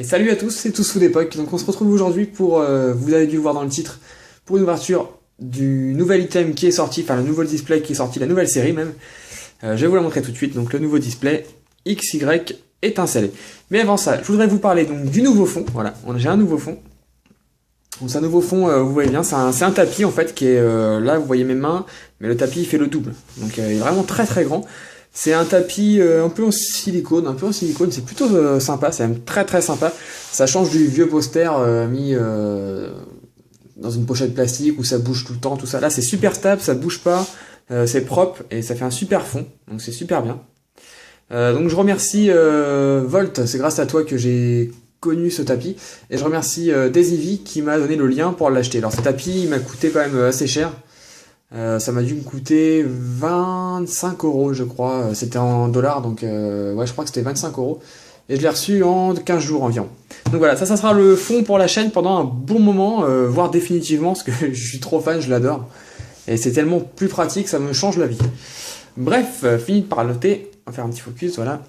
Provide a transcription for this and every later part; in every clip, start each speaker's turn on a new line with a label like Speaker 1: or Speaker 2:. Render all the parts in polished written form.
Speaker 1: salut à tous, c'est Tous sous d'époque. Donc on se retrouve aujourd'hui pour, vous avez dû le voir dans le titre, pour une ouverture du nouvel item qui est sorti, enfin le nouveau display qui est sorti, la nouvelle série même. Je vais vous la montrer tout de suite, donc le nouveau display XY étincelé. Mais avant ça, je voudrais vous parler donc du nouveau fond. Voilà, j'ai un nouveau fond. Donc c'est un nouveau fond, vous voyez bien, c'est un tapis en fait qui est là, vous voyez mes mains, mais le tapis il fait le double. Donc il est vraiment très très grand. C'est un tapis un peu en silicone, c'est plutôt sympa, c'est même très très sympa. Ça change du vieux poster mis dans une pochette plastique où ça bouge tout le temps, tout ça. Là c'est super stable, ça bouge pas, c'est propre et ça fait un super fond, donc c'est super bien. Donc je remercie Volt, c'est grâce à toi que j'ai connu ce tapis, et je remercie Desivi qui m'a donné le lien pour l'acheter. Alors ce tapis il m'a coûté quand même assez cher. Ça m'a dû me coûter 25 euros je crois, c'était en dollars, donc ouais je crois que c'était 25 euros, et je l'ai reçu en 15 jours environ. Donc voilà, ça sera le fond pour la chaîne pendant un bon moment, voire définitivement, parce que je suis trop fan, je l'adore, et c'est tellement plus pratique, ça me change la vie. Bref, fini de parloter, on va faire un petit focus, voilà.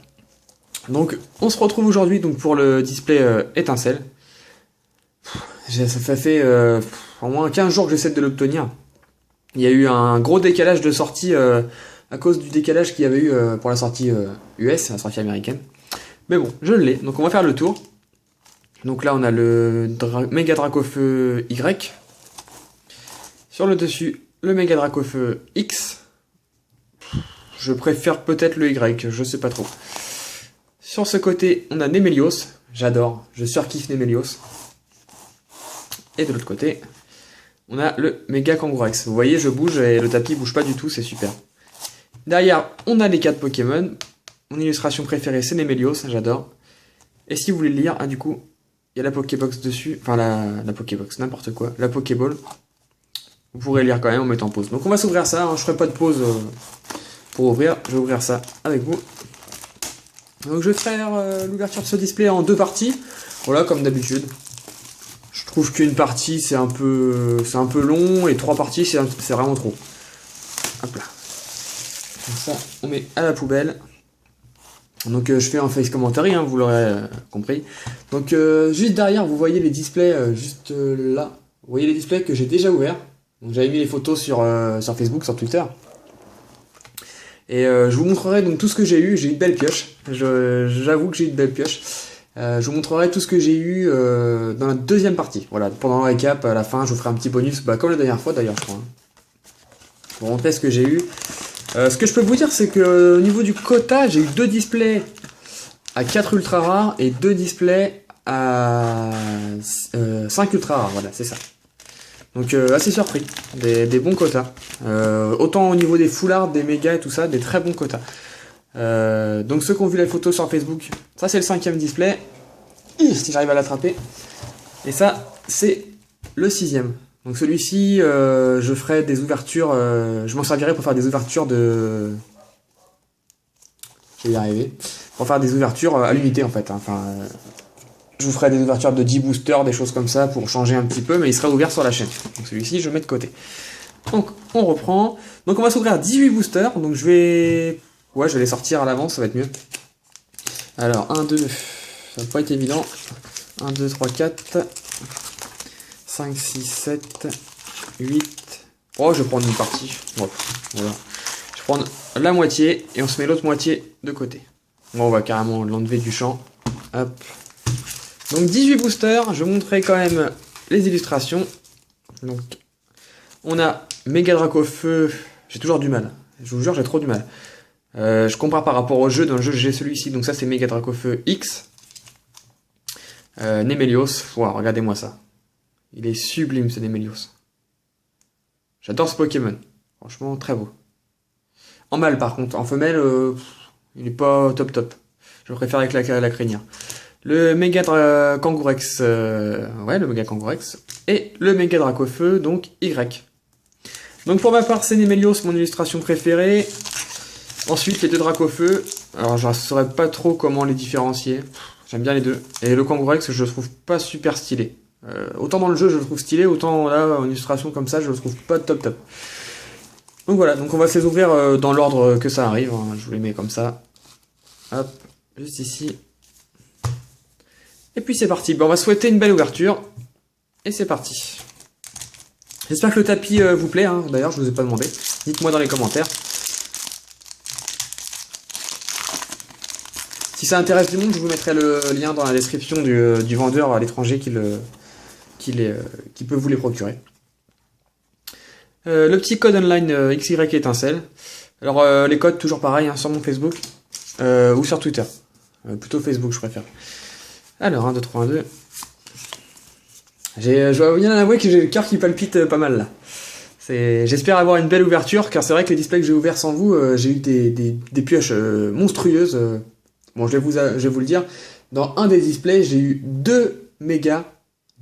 Speaker 1: Donc on se retrouve aujourd'hui donc pour le display étincelle. Ça fait au moins 15 jours que j'essaie de l'obtenir. Il y a eu un gros décalage de sortie à cause du décalage qu'il y avait eu pour la sortie US, la sortie américaine. Mais bon, je l'ai, donc on va faire le tour. Donc là on a le Mega Dracofeu Y. Sur le dessus, le Mega Dracofeu X. Je préfère peut-être le Y, je sais pas trop. Sur ce côté, on a Nemelios. J'adore, je surkiffe Nemelios. Et de l'autre côté, on a le Mega Kangourex. Vous voyez, je bouge et le tapis bouge pas du tout, c'est super. Derrière, on a les 4 Pokémon. Mon illustration préférée, c'est Nemelios, j'adore. Et si vous voulez le lire, du coup, il y a la Pokébox dessus. Enfin, la Pokébox, n'importe quoi. La Pokéball. Vous pourrez lire quand même en mettant pause. Donc on va s'ouvrir ça, hein. Je ferai pas de pause pour ouvrir. Je vais ouvrir ça avec vous. Donc je vais faire l'ouverture de ce display en 2 parties. Voilà, comme d'habitude. Je trouve qu'une partie c'est un peu long, et 3 parties c'est vraiment trop. Hop là. Comme ça, on met à la poubelle. Donc je fais un face commentary, hein, vous l'aurez compris. Donc juste derrière, vous voyez les displays juste là. Vous voyez les displays que j'ai déjà ouverts. Donc j'avais mis les photos sur Facebook, sur Twitter. Et je vous montrerai donc tout ce que j'ai eu. J'ai eu de belles pioches. J'avoue que j'ai eu de belles pioches. Je vous montrerai tout ce que j'ai eu dans la deuxième partie. Voilà, pendant le récap, à la fin, je vous ferai un petit bonus, comme la dernière fois d'ailleurs, je crois. Pour montrer ce que j'ai eu. Ce que je peux vous dire, c'est que au niveau du quota, j'ai eu 2 displays à 4 ultra rares et 2 displays à 5 ultra rares. Voilà, c'est ça. Donc assez surpris, des bons quotas. Autant au niveau des foulards, des mégas et tout ça, des très bons quotas. Donc ceux qui ont vu la photo sur Facebook, ça c'est le 5e display, si j'arrive à l'attraper. Et ça c'est le 6e. Donc celui-ci, je ferai des ouvertures, je m'en servirai pour faire des ouvertures de... Je vais y arriver. Pour faire des ouvertures à l'unité en fait. Hein. Enfin, je vous ferai des ouvertures de 10 boosters, des choses comme ça pour changer un petit peu, mais il sera ouvert sur la chaîne. Donc celui-ci je le mets de côté. Donc on reprend. Donc on va s'ouvrir 18 boosters, donc je vais les sortir à l'avance, ça va être mieux. Alors 1, 2, ça va pas être évident. 1, 2, 3, 4, 5, 6, 7, 8. Oh, je vais prendre une partie. Voilà. Je vais prendre la moitié et on se met l'autre moitié de côté. Bon, on va carrément l'enlever du champ. Hop. Donc 18 boosters, je vous montrerai quand même les illustrations. Donc on a Mega Dracofeu, j'ai toujours du mal. Je vous jure, j'ai trop du mal. Je compare par rapport au jeu. Dans le jeu, j'ai celui-ci. Donc ça, c'est Mega Dracofeu X. Nemelios. Wow, regardez-moi ça. Il est sublime, ce Nemelios. J'adore ce Pokémon. Franchement, très beau. En mâle, par contre. En femelle, il n'est pas top top. Je préfère avec la crinière. Le Mega Kangourex. Ouais, le Mega Kangourex. Et le Mega Dracofeu, donc Y. Donc pour ma part, c'est Nemelios, mon illustration préférée. Ensuite, les 2 Dracofeu. Alors, je ne saurais pas trop comment les différencier. J'aime bien les 2. Et le Kangourex, je le trouve pas super stylé. Autant dans le jeu, je le trouve stylé, autant là, en illustration comme ça, je le trouve pas top top. Donc voilà, donc on va se les ouvrir dans l'ordre que ça arrive. Hein. Je vous les mets comme ça. Hop, juste ici. Et puis c'est parti. Bon, on va souhaiter une belle ouverture. Et c'est parti. J'espère que le tapis vous plaît, hein. D'ailleurs je vous ai pas demandé. Dites-moi dans les commentaires. Si ça intéresse du monde, je vous mettrai le lien dans la description du vendeur à l'étranger qui peut vous les procurer. Le petit code online XY étincelle. Alors les codes toujours pareil, hein, sur mon Facebook ou sur Twitter. Plutôt Facebook je préfère. Alors 1, 2, 3, 1, 2. Je dois bien avouer que j'ai le cœur qui palpite pas mal là. J'espère avoir une belle ouverture, car c'est vrai que les displays que j'ai ouverts sans vous, j'ai eu des pioches monstrueuses. Bon, je vais vous le dire. Dans un des displays, j'ai eu 2 mégas,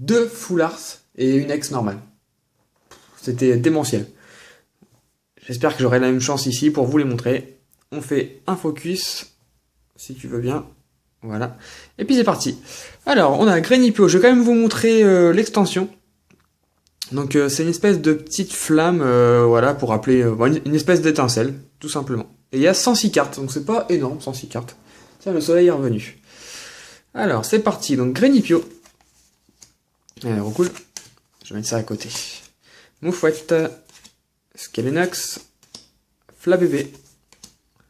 Speaker 1: 2 full art et une ex normale. C'était démentiel. J'espère que j'aurai la même chance ici pour vous les montrer. On fait un focus, si tu veux bien. Voilà. Et puis c'est parti. Alors, on a Grenipio. Je vais quand même vous montrer l'extension. Donc c'est une espèce de petite flamme, voilà, pour rappeler une espèce d'étincelle, tout simplement. Et il y a 106 cartes, donc c'est pas énorme, 106 cartes. Tiens, le soleil est revenu. Alors, c'est parti. Donc Grenipio. Alors, cool. Je vais mettre ça à côté. Moufouette. Skelenox. Flabébé.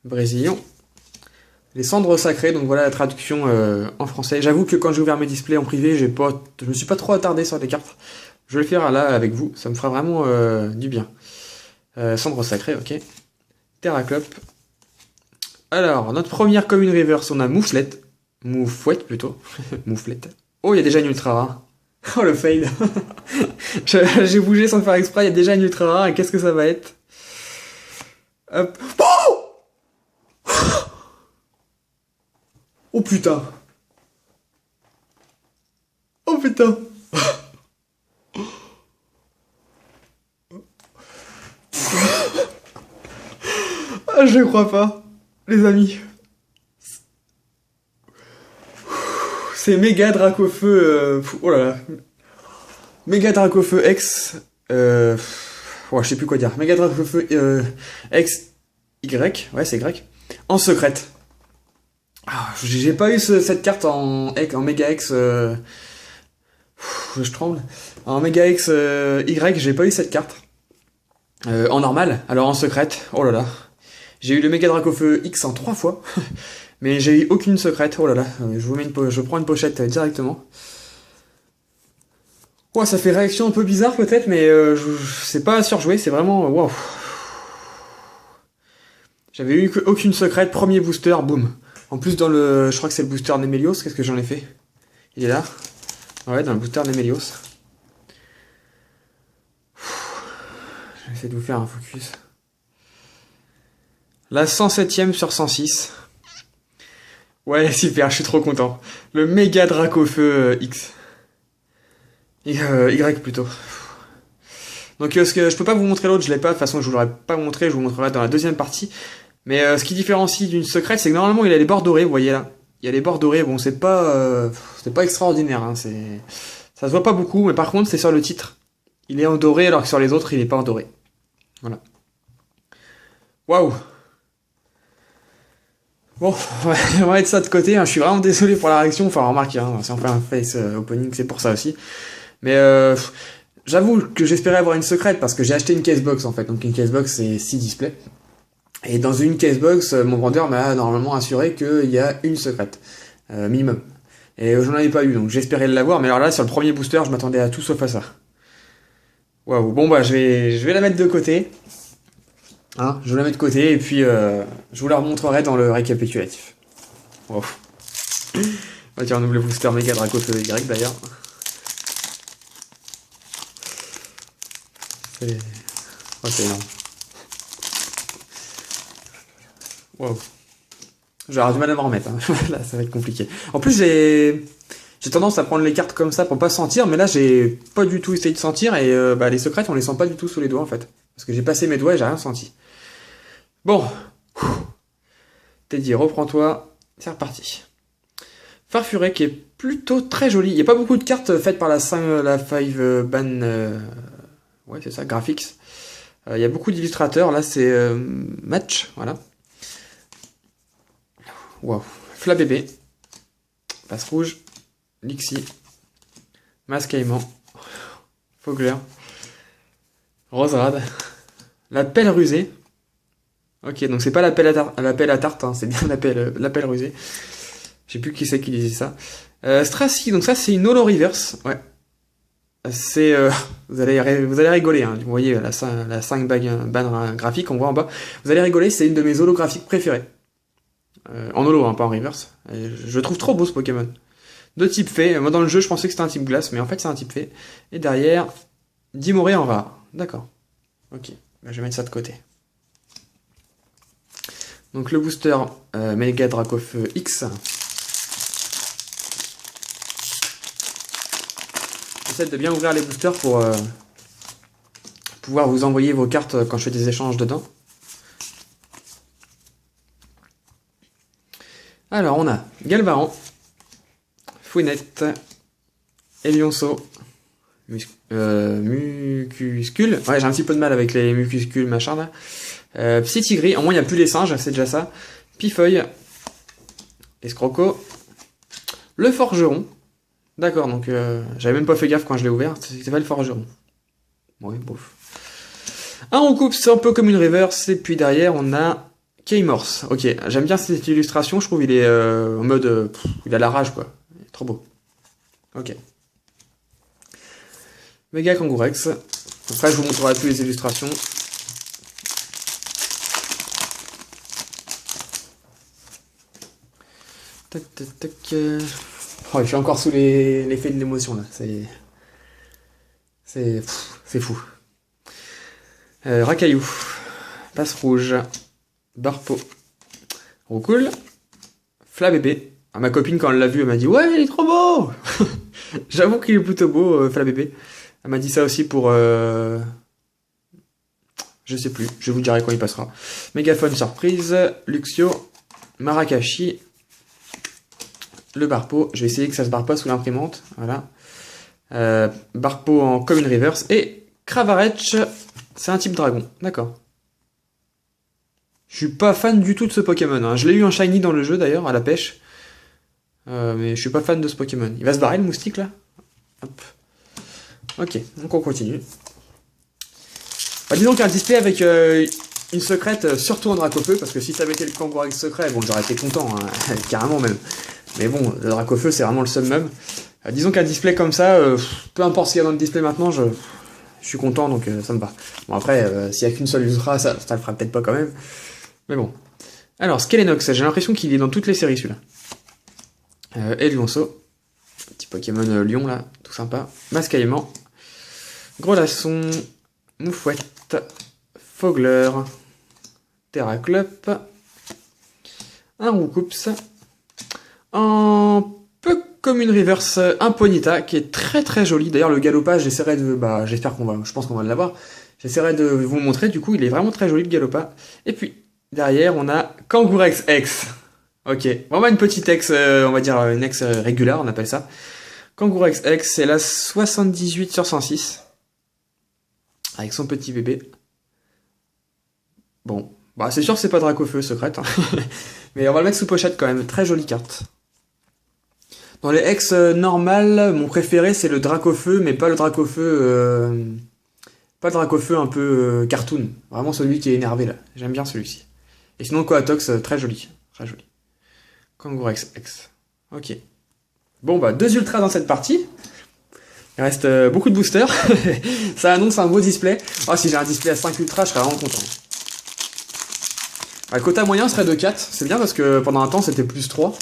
Speaker 1: Brésillon. Les cendres sacrées, donc voilà la traduction en français. J'avoue que quand j'ai ouvert mes displays en privé, je me suis pas trop attardé sur les cartes. Je vais le faire là avec vous, ça me fera vraiment du bien. Cendres sacrées, ok. Terraclope. Alors, notre première commune reverse, on a Mouflette. Moufouette plutôt. Mouflette. Oh, il y a déjà une ultra rare. Oh le fail. J'ai bougé sans faire exprès, il y a déjà une ultra rare, et qu'est-ce que ça va être? Hop. Oh, oh putain. Oh putain. Ah, je crois pas, les amis. C'est méga Dracofeu. Oh là là. Méga Dracofeu X. Ouais, je sais plus quoi dire. Méga Dracofeu X Y. Ouais, c'est Y. En secrète. Ah, j'ai pas eu cette carte en Méga X. Je tremble. En Méga X Y, j'ai pas eu cette carte. En normal. Alors en secrète. Oh là là. J'ai eu le Méga Dracofeu X en 3 fois. Mais j'ai eu aucune secrète. Oh là là. Je prends une pochette directement. Ouais, ça fait réaction un peu bizarre peut-être, mais c'est pas surjoué. C'est vraiment... Waouh. J'avais eu aucune secrète. Premier booster, boum. En plus dans le... Je crois que c'est le booster Nemelios. Qu'est-ce que j'en ai fait? Il est là. Ouais, dans le booster Nemelios. Je vais essayer de vous faire un focus. La 107ème sur 106. Ouais, super, je suis trop content. Le méga Dracofeu X. Y plutôt. Donc ce que je peux pas vous montrer l'autre, je l'ai pas, de toute façon je vous l'aurais pas montré, je vous montrerai dans la deuxième partie. Mais ce qui différencie d'une secrète, c'est que normalement il a les bords dorés, vous voyez là. Il y a les bords dorés, bon c'est pas extraordinaire, hein, ça se voit pas beaucoup, mais par contre c'est sur le titre. Il est en doré alors que sur les autres il est pas en doré. Voilà. Waouh. Bon, on va mettre ça de côté, hein. Je suis vraiment désolé pour la réaction, enfin remarquez, hein, si on fait un face opening, c'est pour ça aussi. Mais j'avoue que j'espérais avoir une secrète parce que j'ai acheté une casebox en fait, donc une casebox c'est 6 displays. Et dans une casebox, mon vendeur m'a normalement assuré qu'il y a une secrète, minimum. Et j'en avais pas eu, donc j'espérais l'avoir, mais alors là sur le premier booster, je m'attendais à tout sauf à ça. Waouh, bon bah je vais la mettre de côté. Hein, je vous la mets de côté et puis je vous la remontrerai dans le récapitulatif. Wow. On va dire un nouveau booster méga Dracofeu Y d'ailleurs. C'est énorme. Wow. J'aurai du mal à m'en remettre. Hein. Là, ça va être compliqué. En plus, j'ai tendance à prendre les cartes comme ça pour pas sentir, mais là, j'ai pas du tout essayé de sentir et les secrètes, on les sent pas du tout sous les doigts en fait. Parce que j'ai passé mes doigts et j'ai rien senti. Bon. Teddy, reprends-toi. C'est reparti. Farfuré qui est plutôt très joli. Il n'y a pas beaucoup de cartes faites par la 5 ban... ouais, c'est ça, Graphics. Il y a beaucoup d'illustrateurs. Là, c'est Match, voilà. Wow. Flabébé. Passe rouge. Lixie, Mascaïman, Fogler, Roserade, la pelle rusée. Ok, donc c'est pas la pelle à tarte, hein, c'est bien la pelle rusée. Je sais plus qui c'est qui disait ça. Stracy, donc ça c'est une holo reverse, ouais. C'est vous allez rigoler, hein. Vous voyez la 5 bannes graphique, on voit en bas. Vous allez rigoler, c'est une de mes holographiques préférées. En holo, hein, pas en reverse. Et je trouve trop beau ce Pokémon. De type fée. Moi dans le jeu, je pensais que c'était un type glace, mais en fait c'est un type fée. Et derrière, Dimoré en rare. D'accord. Ok, bah, je vais mettre ça de côté. Donc le booster Mega Dracofeu X. J'essaie de bien ouvrir les boosters pour pouvoir vous envoyer vos cartes quand je fais des échanges dedans. Alors on a Galvaran, Fouinette, Elionceau, Mucuscule. Ouais, j'ai un petit peu de mal avec les Mucuscules machin là. Psy-Tigris, au moins il n'y a plus les singes, c'est déjà ça. Pifeuille, Escroco, le Forgeron. D'accord, donc j'avais même pas fait gaffe quand je l'ai ouvert, c'était pas le Forgeron. Ouais, bof. Un Roucoups, c'est un peu comme une reverse, et puis derrière on a K-Morse. Ok, j'aime bien cette illustration, je trouve il est en mode... il a la rage quoi, il est trop beau. Ok. Mega Kangourex. Après je vous montrerai plus les illustrations. Tac tac tac. Oh, je suis encore sous l'effet de l'émotion là, c'est fou. Racaillou, Passe Rouge, Barpo, Roucoule, Flabébé. Ah, ma copine quand elle l'a vu, elle m'a dit ouais il est trop beau. J'avoue qu'il est plutôt beau, Flabébé. Elle m'a dit ça aussi pour je sais plus, je vous dirai quand il passera. Mégaphone Surprise, Luxio, Marakashi, le Barpo. Je vais essayer que ça se barre pas sous l'imprimante, voilà. Barpo en commune reverse et Cravaretch, c'est un type dragon, d'accord. Je suis pas fan du tout de ce Pokémon, hein. Je l'ai eu en shiny dans le jeu d'ailleurs, à la pêche. Mais je suis pas fan de ce Pokémon. Il va se barrer le moustique là. Hop. Ok, donc on continue. Bah, disons qu'un display avec une secrète, surtout en Dracofeu, parce que si ça avait été le Kangourex secret, bon j'aurais été content, hein, carrément même. Mais bon, le Dracofeu c'est vraiment le summum. Disons qu'un display comme ça, peu importe ce qu'il y a dans le display maintenant, je suis content, donc ça me va. Bon après, s'il n'y a qu'une seule Ultra, ça le fera peut-être pas quand même. Mais bon. Alors, Skelenox, j'ai l'impression qu'il est dans toutes les séries celui-là. Elionceau, petit Pokémon lion là, tout sympa. Mascaïman, Grelasson, Moufouette, Fogler, Terraclop, un Roucoups, en peu comme une reverse, un Ponyta qui est très très joli. D'ailleurs le galopage, j'essaierai de, j'espère je pense qu'on va l'avoir. J'essaierai de vous le montrer. Du coup, il est vraiment très joli le galopage. Et puis derrière, on a Kangourex X. Ok, vraiment une petite ex, on va dire une ex régulière, on appelle ça. Kangourex X, c'est la 78 sur 106. Avec son petit bébé. Bon, c'est sûr que c'est pas Dracofeu secrète. Hein. Mais on va le mettre sous pochette quand même, très jolie carte. Dans les ex normales, mon préféré c'est le Dracofeu, mais pas le Dracofeu... pas le Dracofeu un peu cartoon. Vraiment celui qui est énervé là. J'aime bien celui-ci. Et sinon le Coatox, très joli. Très joli. Kangourex X. Ok. Bon 2 ultras dans cette partie. Il reste beaucoup de boosters. Ça annonce un beau display. Oh, si j'ai un display à 5 ultras, je serais vraiment content. Le quota moyen serait de 4. C'est bien parce que pendant un temps c'était plus 3.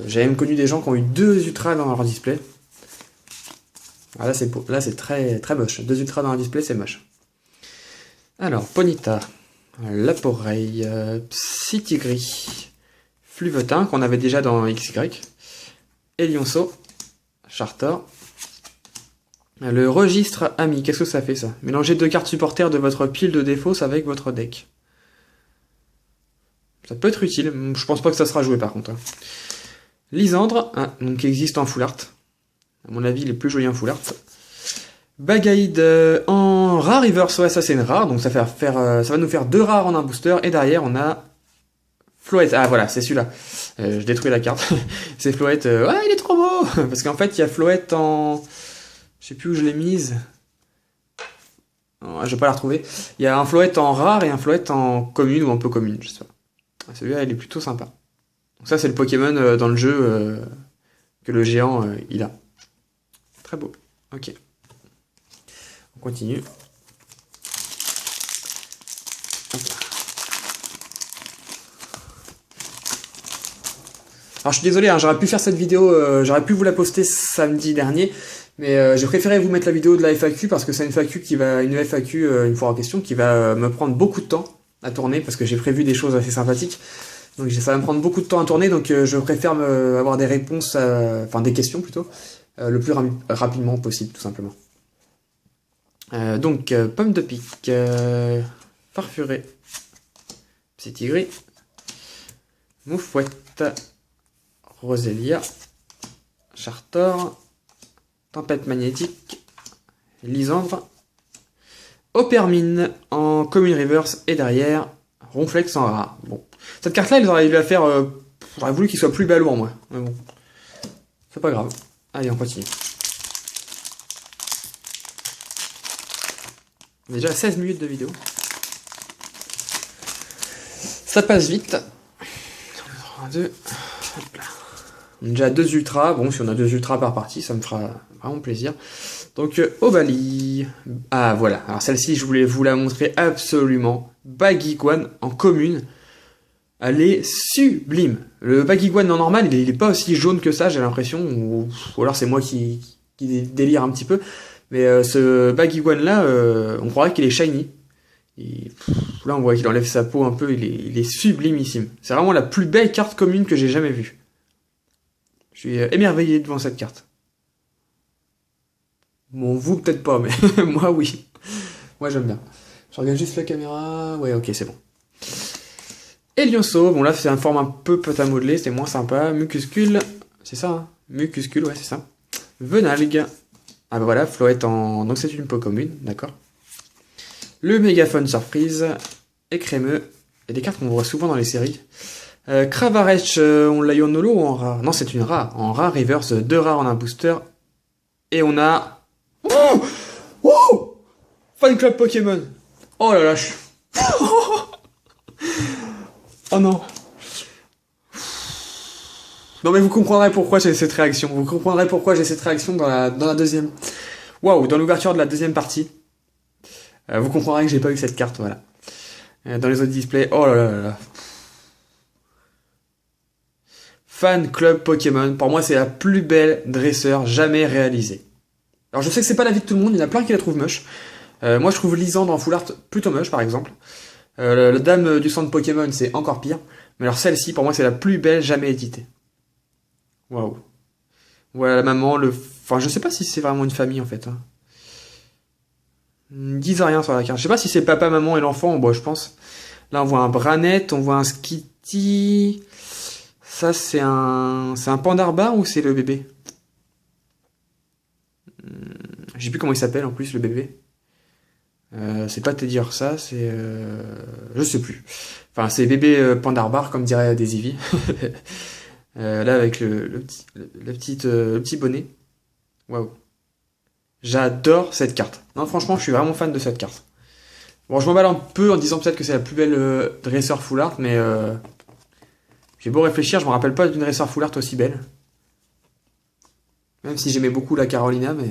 Speaker 1: J'ai même connu des gens qui ont eu 2 ultras dans leur display. Ah, là c'est très, très moche. 2 ultras dans un display, c'est moche. Alors, Ponyta, Laporeille, Psy-Tigris, Fluvetin, qu'on avait déjà dans XY, Elionceau, Chartor. Le registre ami, qu'est-ce que ça fait ça? Mélangez 2 cartes supporters de votre pile de défausse avec votre deck. Ça peut être utile, je pense pas que ça sera joué par contre. Lysandre, donc qui existe en full art. À mon avis, il est plus joli en full art. Bagaïde en rare reverse, ouais, ça c'est une rare, donc ça va nous faire 2 rares en un booster, et derrière on a Floette, ah voilà, c'est celui-là. Je détruis la carte. C'est Floette, ouais, il est trop beau. Parce qu'en fait, il y a Floette en... Je sais plus où je l'ai mise. Je vais pas la retrouver. Il y a un Floette en rare et un Floette en commune ou un peu commune, je sais pas. Celui-là, il est plutôt sympa. Donc ça, c'est le Pokémon dans le jeu que le géant, il a. Très beau. Ok. On continue. Hop là. Alors je suis désolé, hein, j'aurais pu faire cette vidéo, j'aurais pu vous la poster samedi dernier, mais j'ai préféré vous mettre la vidéo de la FAQ parce que c'est une FAQ, une fois en question, qui va me prendre beaucoup de temps à tourner parce que j'ai prévu des choses assez sympathiques. Donc ça va me prendre beaucoup de temps à tourner, donc je préfère avoir des réponses, enfin des questions plutôt, le plus rapidement possible, tout simplement. Donc, pomme de pique, farfuré, petit gris, moufouette, Roselia, Chartor, Tempête magnétique, Lysandre, Opermine en commune reverse et derrière, Ronflex en rare. Bon, cette carte-là, ils auraient dû la faire. J'aurais voulu qu'il soit plus balourd, moi. Mais bon, c'est pas grave. Allez, on continue. Déjà 16 minutes de vidéo. Ça passe vite. 2. Hop là. On a déjà 2 ultras. Bon, si on a 2 ultras par partie, ça me fera vraiment plaisir. Donc, Obali. Ah, voilà. Alors, celle-ci, je voulais vous la montrer absolument. Baguiguane en commune. Elle est sublime. Le Baguiguane en normal, il est pas aussi jaune que ça, j'ai l'impression. Ou alors, c'est moi qui délire un petit peu. Mais ce Baguiguane là, on croirait qu'il est shiny. Et, là, on voit qu'il enlève sa peau un peu. Il est sublimissime. C'est vraiment la plus belle carte commune que j'ai jamais vue. Je suis émerveillé devant cette carte. Bon, vous peut-être pas, mais moi oui. Moi j'aime bien. Je regarde juste la caméra. Ouais, ok, c'est bon. Elionceau, bon là c'est un forme un peu pâte à modeler, c'est moins sympa. Mucuscule, c'est ça, hein. Mucuscule, ouais, c'est ça. Venalgue. Ah bah voilà, Floette en... Donc c'est une peau commune, d'accord. Le mégaphone surprise. Écrémeux. Et des cartes qu'on voit souvent dans les séries. Cravarech, on l'a eu en holo ou en rare? Non, c'est une rare. En rare reverse, 2 rares en un booster. Et on a... Oh, oh, Fan Club Pokémon. Oh la lâche. Oh non. Non mais vous comprendrez pourquoi j'ai cette réaction. Vous comprendrez pourquoi j'ai cette réaction dans la deuxième... Waouh, dans l'ouverture de la deuxième partie. Vous comprendrez que j'ai pas eu cette carte, voilà. Dans les autres displays, oh là là là là. Fan Club Pokémon, pour moi c'est la plus belle dresseur jamais réalisée. Alors je sais que c'est pas l'avis de tout le monde, il y en a plein qui la trouvent moche. Moi je trouve Lysandre en full art plutôt moche par exemple. La dame du centre Pokémon c'est encore pire. Mais alors celle-ci pour moi c'est la plus belle jamais éditée. Waouh. Voilà la maman, enfin je sais pas si c'est vraiment une famille en fait. Hein. Ils disent rien sur la carte. Je sais pas si c'est papa, maman et l'enfant, bon je pense. Là on voit un Branette, on voit un Skitty. Ça c'est un Pandarbar ou c'est le bébé? Je sais plus comment il s'appelle en plus le bébé. C'est pas te dire ça, c'est... je sais plus. Enfin c'est bébé Pandarbar comme dirait Daisy. Là avec le petit bonnet. Waouh. J'adore cette carte. Non franchement je suis vraiment fan de cette carte. Bon je m'emballe un peu en disant peut-être que c'est la plus belle dresseur full art, mais j'ai beau réfléchir, je me rappelle pas d'une dresseur full art aussi belle. Même si j'aimais beaucoup la Carolina, mais...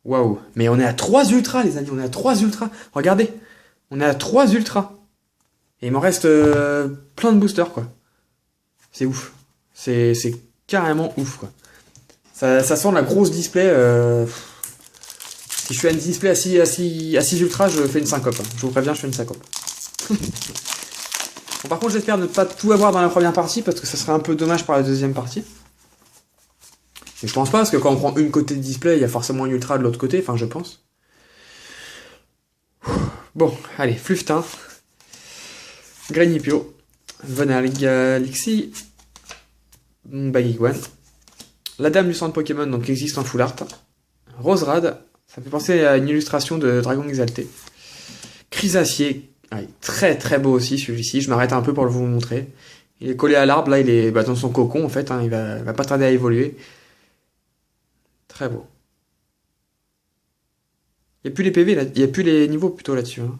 Speaker 1: Waouh. Mais on est à 3 ultras, les amis. On est à 3 ultras. Regardez. On est à 3 ultras. Et il m'en reste plein de boosters, quoi. C'est ouf. C'est carrément ouf, quoi. Ça sent la grosse display. Si je fais un display à 6 ultras, je fais une syncope. Hein. Je vous préviens, je fais une syncope. Bon, par contre, j'espère ne pas tout avoir dans la première partie, parce que ça serait un peu dommage pour la deuxième partie. Mais je pense pas, parce que quand on prend une côté de display, il y a forcément un ultra de l'autre côté, enfin je pense. Bon, allez, Fluftin, Grainipio, Venalgue, Lixi, Baguiguane, la dame du centre Pokémon, donc qui existe en full art, Roserade, ça fait penser à une illustration de Dragon Exalté, Chrysacier, Ah, il est très très beau aussi celui-ci, je m'arrête un peu pour vous montrer. Il est collé à l'arbre, là il est dans son cocon en fait, hein, il va pas tarder à évoluer. Très beau. Il n'y a plus les PV là, il n'y a plus les niveaux plutôt là-dessus. Hein.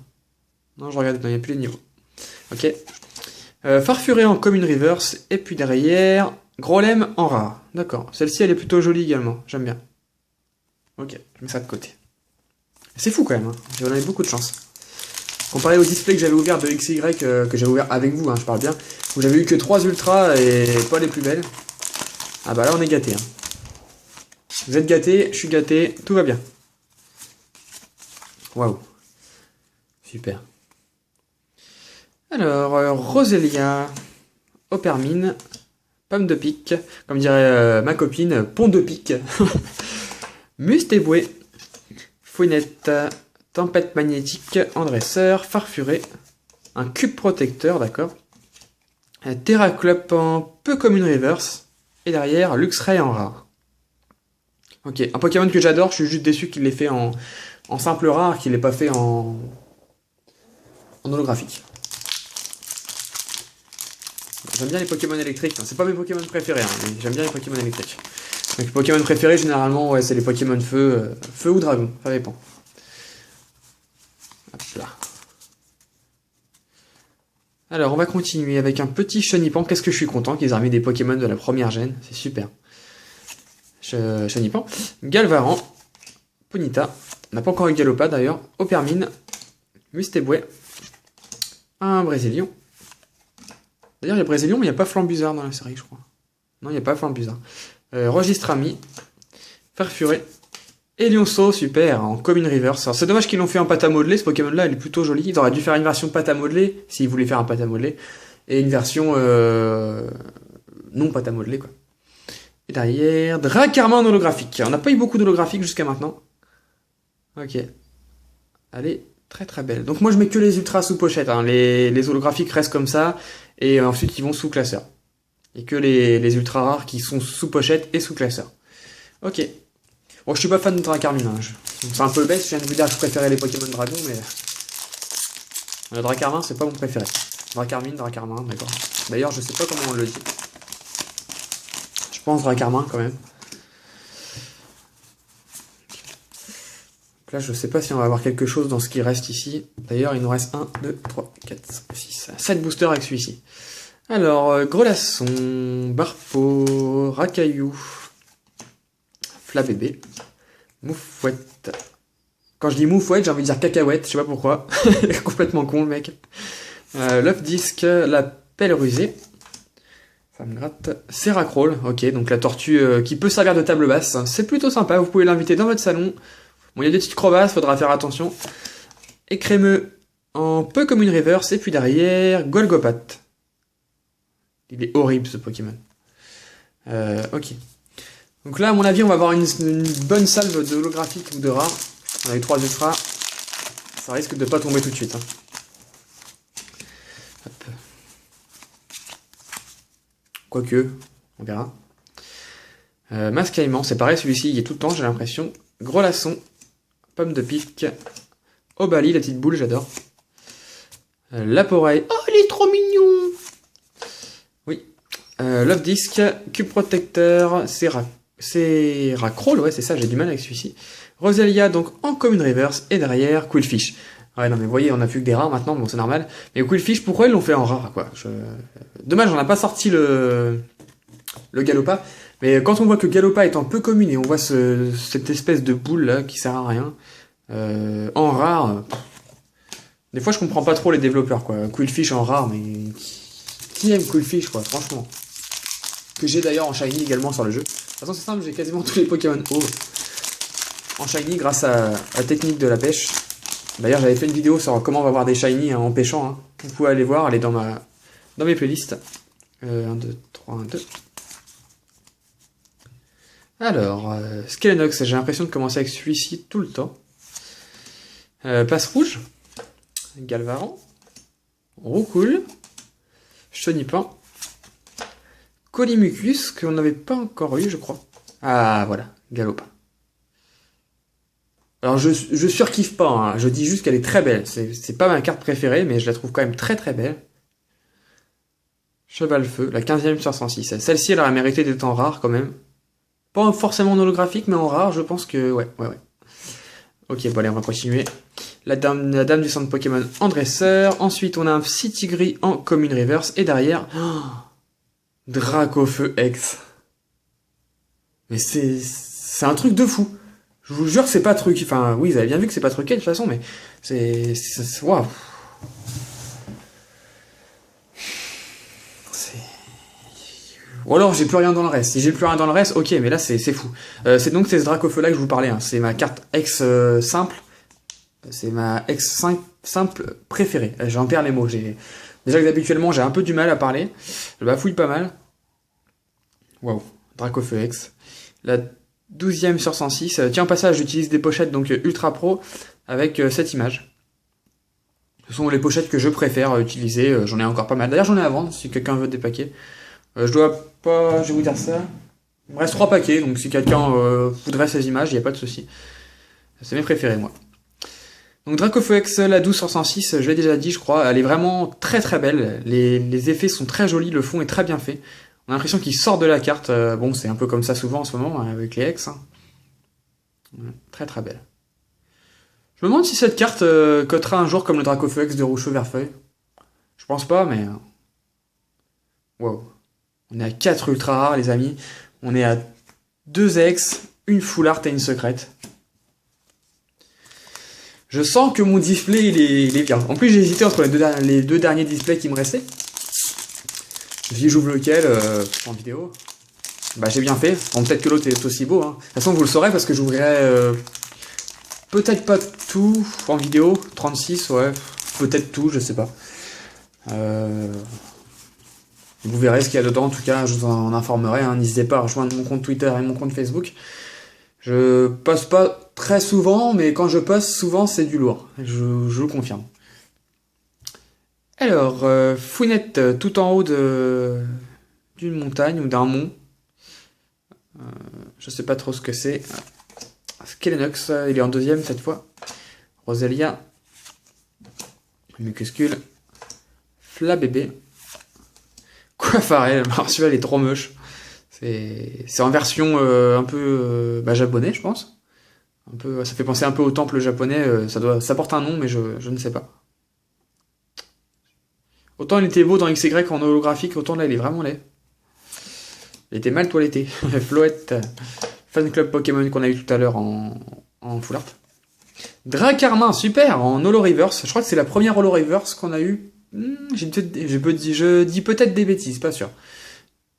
Speaker 1: Non, je regarde, il n'y a plus les niveaux. Ok. Farfuré en commune reverse, et puis derrière, Grolem en rare. D'accord. Celle-ci, elle est plutôt jolie également. J'aime bien. Ok, je mets ça de côté. C'est fou quand même. Hein. J'en avais beaucoup de chance. Comparé au display que j'avais ouvert de XY, que j'avais ouvert avec vous, hein, je parle bien, où j'avais eu que 3 ultras et pas les plus belles. Ah bah là, on est gâté. Hein. Vous êtes gâtés, je suis gâté, tout va bien. Waouh. Super. Alors, Roselia, Opermine, Pomme de pique, comme dirait ma copine, Pont de pique, Mustéboué, Fouinette, Tempête magnétique, Endresseur, Farfuré, un cube protecteur, d'accord, Terraclop en peu commune reverse, et derrière, Luxray en rare. Ok, un Pokémon que j'adore, je suis juste déçu qu'il l'ait fait en simple rare, qu'il l'ait pas fait en holographique. J'aime bien les Pokémon électriques, c'est pas mes Pokémon préférés, hein, mais j'aime bien les Pokémon électriques. Donc les Pokémon préférés, généralement, ouais, c'est les Pokémon feu, feu ou dragon, ça dépend. Hop là. Alors, on va continuer avec un petit Chenipan. Qu'est-ce que je suis content qu'ils aient remis des Pokémon de la première gène, c'est super. Chenipan, Galvaran, Ponyta, on n'a pas encore eu Galopa d'ailleurs, Opermine, Mustéboué, un Brésilien. D'ailleurs, il y a Brésilien, mais il n'y a pas Flambuzard dans la série, je crois. Non, il n'y a pas Flambuzard. Registrami, Farfuré, et Lionceau, super, en commune reverse. C'est dommage qu'ils l'ont fait en pâte à modeler, ce Pokémon-là, il est plutôt joli. Ils auraient dû faire une version pâte à modeler, s'ils voulaient faire un pâte à modeler, et une version non pâte à modeler, quoi. Et derrière, Dracarmin en holographique. On n'a pas eu beaucoup d'holographiques jusqu'à maintenant. Ok. Elle est très très belle. Donc moi je mets que les ultras sous pochette, hein. Les holographiques restent comme ça, et ensuite ils vont sous classeur. Et que les ultra rares qui sont sous pochette et sous classeur. Ok. Bon, je suis pas fan de Dracarmine, hein. C'est un peu bête, je viens de vous dire que je préférais les Pokémon Dragon, mais... Le Dracarmin, c'est pas mon préféré. Dracarmine, Dracarmin, d'accord. D'ailleurs, je sais pas comment on le dit. Je pense Dracarmin, quand même. Donc là, je sais pas si on va avoir quelque chose dans ce qui reste ici. D'ailleurs, il nous reste 1, 2, 3, 4, 5, 6, 7 boosters avec celui-ci. Alors, Grelasson, Barpo, Racaillou, Flabébé, Moufouette. Quand je dis Moufouette, j'ai envie de dire cacahuète, je sais pas pourquoi. Complètement con le mec. L'œuf disque, la pelle rusée. Ça me gratte. Seracroll, ok, donc la tortue qui peut servir de table basse. C'est plutôt sympa, vous pouvez l'inviter dans votre salon. Bon, il y a des petites crevasses, faudra faire attention. Écrémeux en peu comme une reverse, et puis derrière, Golgopat. Il est horrible ce Pokémon. Ok. Donc là, à mon avis, on va avoir une bonne salve de holographique ou de rares. On a eu 3 ultras. Ça risque de pas tomber tout de suite. Hein. Hop. Quoique, on verra. Mascaillement, c'est pareil, celui-ci, il est tout le temps, j'ai l'impression. Grelasson, Pomme de pique, Obali, la petite boule, j'adore. Laporeille, oh, il est trop mignon! Oui. Love Disc, Cube Protecteur, Seracroll, ouais, c'est ça, j'ai du mal avec celui-ci. Roselia, donc en commune reverse, et derrière, Quillfish. Ouais, non, mais vous voyez, on a plus que des rares maintenant, bon, c'est normal. Mais Quillfish, pourquoi ils l'ont fait en rare, quoi? Dommage, on n'a pas sorti le Galopa. Mais quand on voit que Galopa est en peu commune et on voit cette espèce de boule là qui sert à rien, en rare, des fois je comprends pas trop les développeurs, quoi. Quillfish en rare, mais qui aime Quillfish, quoi, franchement. Que j'ai d'ailleurs en shiny également sur le jeu. De toute façon, c'est simple, j'ai quasiment tous les Pokémon haut en shiny grâce à la technique de la pêche. D'ailleurs, j'avais fait une vidéo sur comment on va avoir des shiny en pêchant. Hein. Vous pouvez aller voir, elle est dans mes playlists. 1, 2, 3, 1, 2. Alors, Skelenox, j'ai l'impression de commencer avec celui-ci tout le temps. Passe rouge. Galvaran. Roucoule. Chenipan. Colimucus, qu'on n'avait pas encore eu, je crois. Ah, voilà, Galopa. Alors je surkiffe pas, hein. Je dis juste qu'elle est très belle. C'est pas ma carte préférée, mais je la trouve quand même très très belle. Cheval Feu, la 15e sur 106. Celle-ci, elle aurait mérité d'être en rare quand même. Pas forcément en holographique, mais en rare, je pense que... Ouais. Ok, bon allez, on va continuer. La dame du centre Pokémon en dresseur. Ensuite, on a un City Gris en commune reverse. Et derrière... Oh, Dracofeu X. Mais c'est un truc de fou. Je vous jure, c'est pas truc. Enfin, oui, vous avez bien vu que c'est pas truqué de toute façon, mais waouh. Ou alors j'ai plus rien dans le reste. Si j'ai plus rien dans le reste, ok, mais là c'est fou. C'est donc ce Dracofeu là que je vous parlais. Hein. C'est ma carte ex simple. C'est ma ex simple préférée. J'en perds les mots. Déjà que habituellement j'ai un peu du mal à parler. Je bafouille pas mal. Waouh, Dracofeu X. La 12e sur 106. Tiens, au passage, j'utilise des pochettes donc Ultra Pro avec cette image. Ce sont les pochettes que je préfère utiliser. J'en ai encore pas mal. D'ailleurs, j'en ai à vendre si quelqu'un veut des paquets. Je dois pas, je vais vous dire ça. Il me reste 3 paquets, donc si quelqu'un voudrait ces images, il n'y a pas de souci. C'est mes préférés, moi. Donc Dracofeu X, la 12 sur 106, je l'ai déjà dit, je crois. Elle est vraiment très très belle. Les effets sont très jolis, le fond est très bien fait. On a l'impression qu'il sort de la carte. Bon, c'est un peu comme ça souvent en ce moment, hein, avec les X. Hein. Très très belle. Je me demande si cette carte cotera un jour comme le Dracofeu X de Roucheux Verfeuille. Je pense pas, mais... Wow. On est à 4 ultra rares, les amis. On est à 2 ex, une full art et une secrète. Je sens que mon display, il est bien. En plus, j'ai hésité entre les deux derniers displays qui me restaient. Je me suis dit, j'ouvre lequel en vidéo. Bah, j'ai bien fait. Bon, peut-être que l'autre est aussi beau. Hein. De toute façon, vous le saurez parce que j'ouvrirai peut-être pas tout en vidéo. 36, ouais. Peut-être tout, je sais pas. Vous verrez ce qu'il y a dedans, en tout cas, je vous en informerai. Hein. N'hésitez pas à rejoindre mon compte Twitter et mon compte Facebook. Je poste pas très souvent, mais quand je poste, souvent c'est du lourd. Je le confirme. Alors, Fouinette, tout en haut d'une montagne ou d'un mont. Je sais pas trop ce que c'est. Skelenox, il est en 2e cette fois. Roselia. Mucuscule. Flabébé. Quafarel, alors celui-là il est trop moche. C'est en version un peu japonais, je pense. Un peu, ça fait penser un peu au temple japonais. Ça porte un nom, mais je ne sais pas. Autant il était beau dans XY en holographique, autant là il est vraiment laid. Il était mal toiletté. Floette, fan club Pokémon qu'on a eu tout à l'heure en full art. Dracarmin, super, en holo reverse. Je crois que c'est la première holo reverse qu'on a eu. Je dis peut-être des bêtises, pas sûr.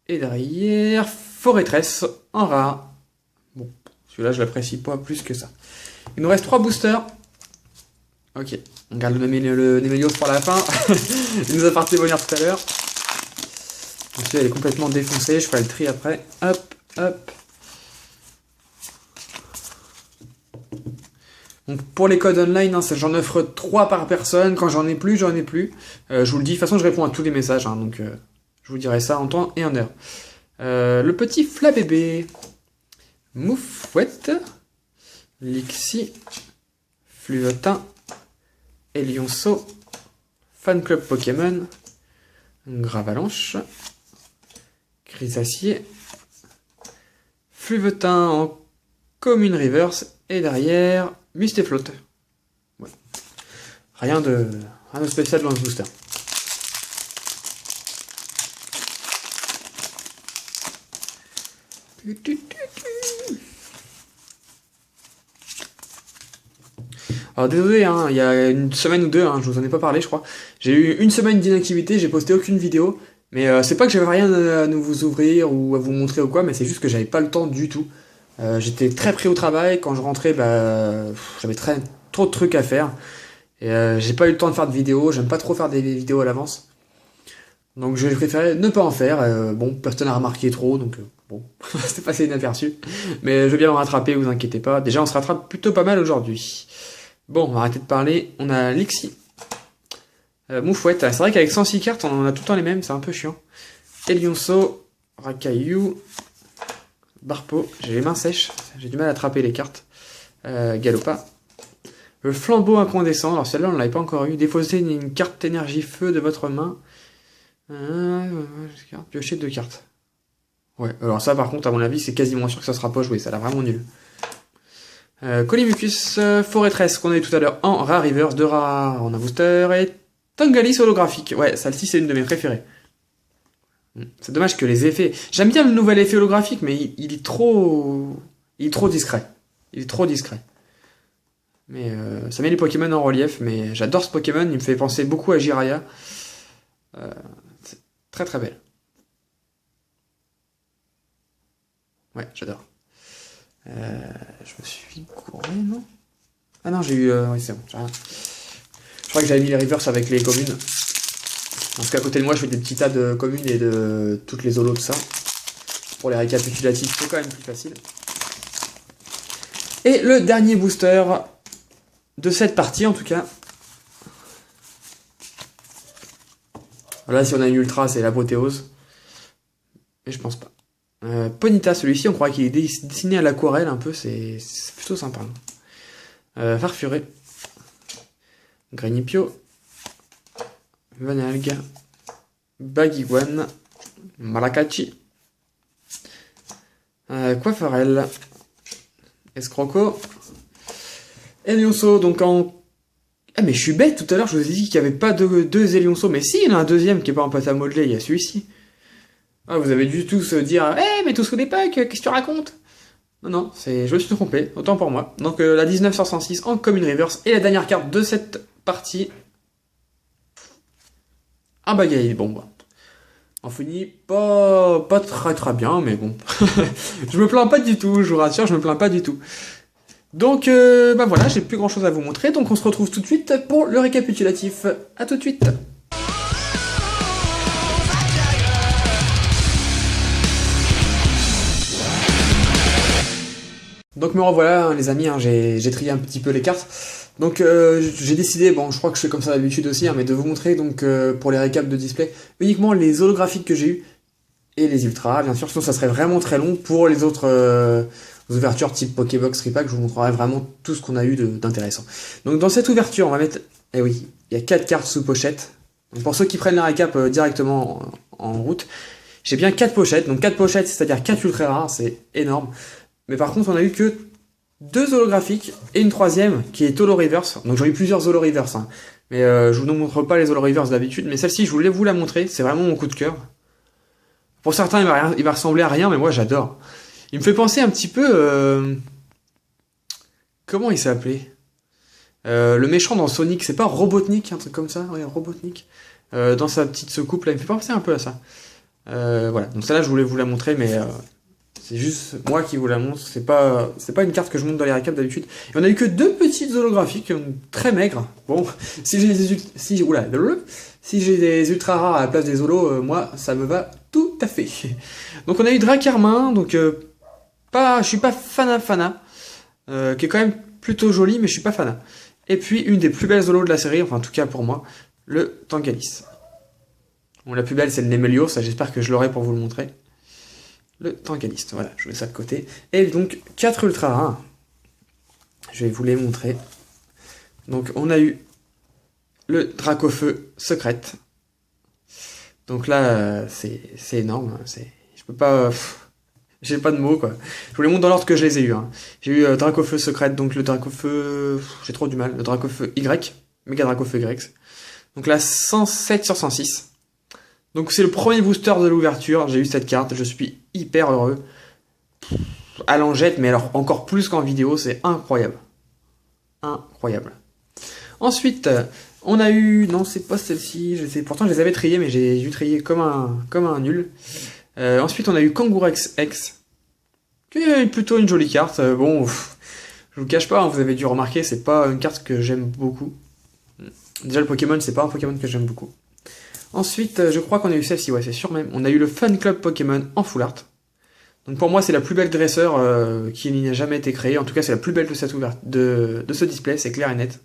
Speaker 1: Et derrière, Forêtresse en rare. Bon, celui-là, je l'apprécie pas plus que ça. Il nous reste 3 boosters. Ok, on garde le Nemelios pour la fin. Il nous a parti bonheur tout à l'heure. Celui-là, elle est complètement défoncée. Je ferai le tri après. Hop, hop. Donc pour les codes online, hein, j'en offre 3 par personne. Quand j'en ai plus, j'en ai plus. Je vous le dis, de toute façon, je réponds à tous les messages. Hein, donc je vous dirai ça en temps et en heure. Le petit Flabébé. Moufouette. Lixie. Fluotin. Elionceau. Fan Club Pokémon. Gravalanche. Grisacier. Fluvetin en commune reverse. Et derrière, Mustaflot. Ouais. Rien de spécial dans ce booster. Alors désolé, hein, il y a une semaine ou deux, hein, je vous en ai pas parlé je crois. J'ai eu une semaine d'inactivité, j'ai posté aucune vidéo. Mais c'est pas que j'avais rien à nous vous ouvrir ou à vous montrer ou quoi, mais c'est juste que j'avais pas le temps du tout. J'étais très pris au travail, quand je rentrais, j'avais trop de trucs à faire. Et j'ai pas eu le temps de faire de vidéos, j'aime pas trop faire des vidéos à l'avance. Donc j'ai préféré ne pas en faire. Bon, personne n'a remarqué trop, donc bon, c'est passé inaperçu. Mais je vais bien me rattraper, vous inquiétez pas. Déjà on se rattrape plutôt pas mal aujourd'hui. Bon, on va arrêter de parler. On a Lixie. Moufouette. C'est vrai qu'avec 106 cartes, on en a tout le temps les mêmes, c'est un peu chiant. Elionceau. Rakayu. Barpo. J'ai les mains sèches, j'ai du mal à attraper les cartes. Galopa. Le flambeau incandescent, alors celle-là on ne l'avait pas encore eu. Défausser une carte énergie feu de votre main. Piocher 2 cartes. Ouais, alors ça par contre à mon avis c'est quasiment sûr que ça sera pas joué, ça a l'air vraiment nul. Colimucus, Forêtress qu'on a eu tout à l'heure en rare reverse, 2 rares en un booster, et Tangalis holographique. Ouais, celle-ci c'est une de mes préférées. C'est dommage que les effets... J'aime bien le nouvel effet holographique, mais il est trop... Il est trop discret. Il est trop discret. Mais ça met les Pokémon en relief, mais j'adore ce Pokémon, il me fait penser beaucoup à Jiraiya. C'est très très belle. Ouais, j'adore. Je me suis couru, non? Ah non, j'ai eu... oui, c'est bon, j'ai rien. Je crois que j'avais mis les reverse avec les communes. Parce qu'à côté de moi, je fais des petits tas de communes et de toutes les holos de ça. Pour les récapitulatifs, c'est quand même plus facile. Et le dernier booster de cette partie, en tout cas. Là, si on a une ultra, c'est l'apothéose. Mais je pense pas. Ponyta, celui-ci, on croit qu'il est dessiné à l'aquarelle un peu, c'est plutôt sympa. Farfuré. Granipio. Vanalga. Bagiguan. Maracati. Quafarel. Escroco. Elionso, donc en... Ah mais je suis bête, tout à l'heure je vous ai dit qu'il n'y avait pas deux Elionso, mais si, il y en a un deuxième qui est pas en pâte à modeler, il y a celui-ci. Ah, vous avez dû tous dire, mais tous des packs, qu'est-ce que tu racontes? Non, non, je me suis trompé, autant pour moi. Donc la 1906 en commune reverse, et la dernière carte de cette partie, un Bagaille, bon bah. On finit pas très très bien, mais bon. Je me plains pas du tout, je vous rassure, je me plains pas du tout. Donc, bah voilà, j'ai plus grand chose à vous montrer, donc on se retrouve tout de suite pour le récapitulatif. A tout de suite. Donc me revoilà, hein, les amis, hein, j'ai trié un petit peu les cartes. Donc j'ai décidé, bon je crois que je fais comme ça d'habitude aussi, hein, mais de vous montrer donc pour les récaps de display uniquement les holographiques que j'ai eu et les ultras, bien sûr, sinon ça serait vraiment très long. Pour les autres ouvertures type Pokébox, Repack, je vous montrerai vraiment tout ce qu'on a eu d'intéressant. Donc dans cette ouverture, on va mettre, eh oui, il y a 4 cartes sous pochette. Donc pour ceux qui prennent la récap directement en route, j'ai bien 4 pochettes, donc 4 pochettes, c'est-à-dire 4 ultra rares, c'est énorme. Mais par contre, on a eu que 2 holographiques et une troisième qui est Holo Reverse. Donc j'en ai eu plusieurs Holo Reverse, hein. Mais je vous ne montre pas les Holo Reverse d'habitude. Mais celle-ci, je voulais vous la montrer. C'est vraiment mon coup de cœur. Pour certains, il va ressembler à rien, mais moi j'adore. Il me fait penser un petit peu... Comment il s'appelait le méchant dans Sonic, c'est pas Robotnik, un truc comme ça? Ouais, Robotnik. Dans sa petite soucoupe, là, il me fait penser un peu à ça. Voilà, donc celle-là, je voulais vous la montrer, mais... c'est juste moi qui vous la montre, c'est pas une carte que je montre dans les récaps d'habitude. Et on a eu que 2 petites holographiques, très maigres. Bon, si j'ai des ultra rares à la place des holos, moi ça me va tout à fait. Donc on a eu Dracarmin, donc je suis pas fana, qui est quand même plutôt joli, mais je suis pas fana. Et puis une des plus belles holos de la série, enfin en tout cas pour moi, le Tangalis. Bon, la plus belle c'est le Nemelios, ça j'espère que je l'aurai pour vous le montrer. Le Tangaliste, voilà, je mets ça de côté. Et donc, 4 ultra rares. Je vais vous les montrer. Donc, on a eu le Dracofeu secrète. Donc là, c'est énorme. Je peux pas... J'ai pas de mots, quoi. Je vous les montre dans l'ordre que je les ai eu. Hein. J'ai eu Dracofeu secrète, donc le Dracofeu... J'ai trop du mal. Le Dracofeu Y, Méga Dracofeu Y. Donc là, 107 sur 106. Donc c'est le premier booster de l'ouverture, j'ai eu cette carte, je suis hyper heureux. À l'angette, mais alors encore plus qu'en vidéo, c'est incroyable. Incroyable. Ensuite, on a eu... Non, c'est pas celle-ci, pourtant je les avais triées, mais j'ai dû trier comme un nul. Ensuite, on a eu Kangourex X, qui est plutôt une jolie carte. Bon, je vous cache pas, hein, vous avez dû remarquer, c'est pas une carte que j'aime beaucoup. Déjà, le Pokémon, c'est pas un Pokémon que j'aime beaucoup. Ensuite, je crois qu'on a eu celle-ci, ouais, c'est sûr même. On a eu le Fun Club Pokémon en full art. Donc pour moi, c'est la plus belle dresseur qui n'a jamais été créée. En tout cas, c'est la plus belle de cette de ce display, c'est clair et net.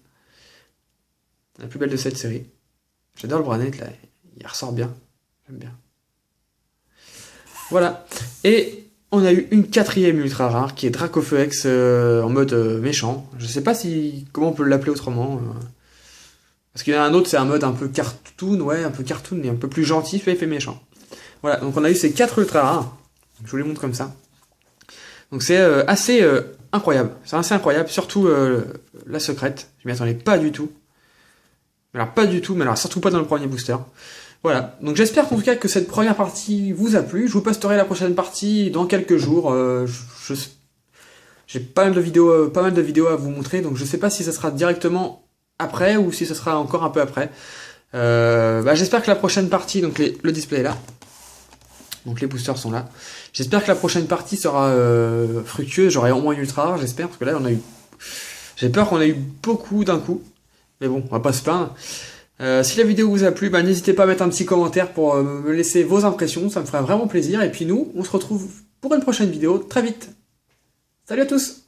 Speaker 1: La plus belle de cette série. J'adore le bras net, là. Il ressort bien. J'aime bien. Voilà. Et on a eu une quatrième ultra rare qui est Dracofex en mode méchant. Je sais pas si comment on peut l'appeler autrement. Parce qu'il y en a un autre, c'est un mode un peu cartoon, ouais, un peu cartoon et un peu plus gentil, fait méchant. Voilà, donc on a eu ces 4 ultra rares. Je vous les montre comme ça. Donc c'est assez incroyable. C'est assez incroyable, surtout la secrète. Je m'y attendais pas du tout. Alors pas du tout, mais alors surtout pas dans le premier booster. Voilà, donc j'espère en tout cas que cette première partie vous a plu. Je vous posterai la prochaine partie dans quelques jours. J'ai pas mal de vidéos à vous montrer, donc je sais pas si ça sera directement après ou si ce sera encore un peu après. J'espère que la prochaine partie, donc le display est là. Donc les boosters sont là. J'espère que la prochaine partie sera fructueuse. J'aurai au moins une ultra rare, j'espère, parce que là on a eu. J'ai peur qu'on ait eu beaucoup d'un coup. Mais bon, on va pas se plaindre. Si la vidéo vous a plu, n'hésitez pas à mettre un petit commentaire pour me laisser vos impressions, ça me ferait vraiment plaisir. Et puis nous, on se retrouve pour une prochaine vidéo très vite. Salut à tous!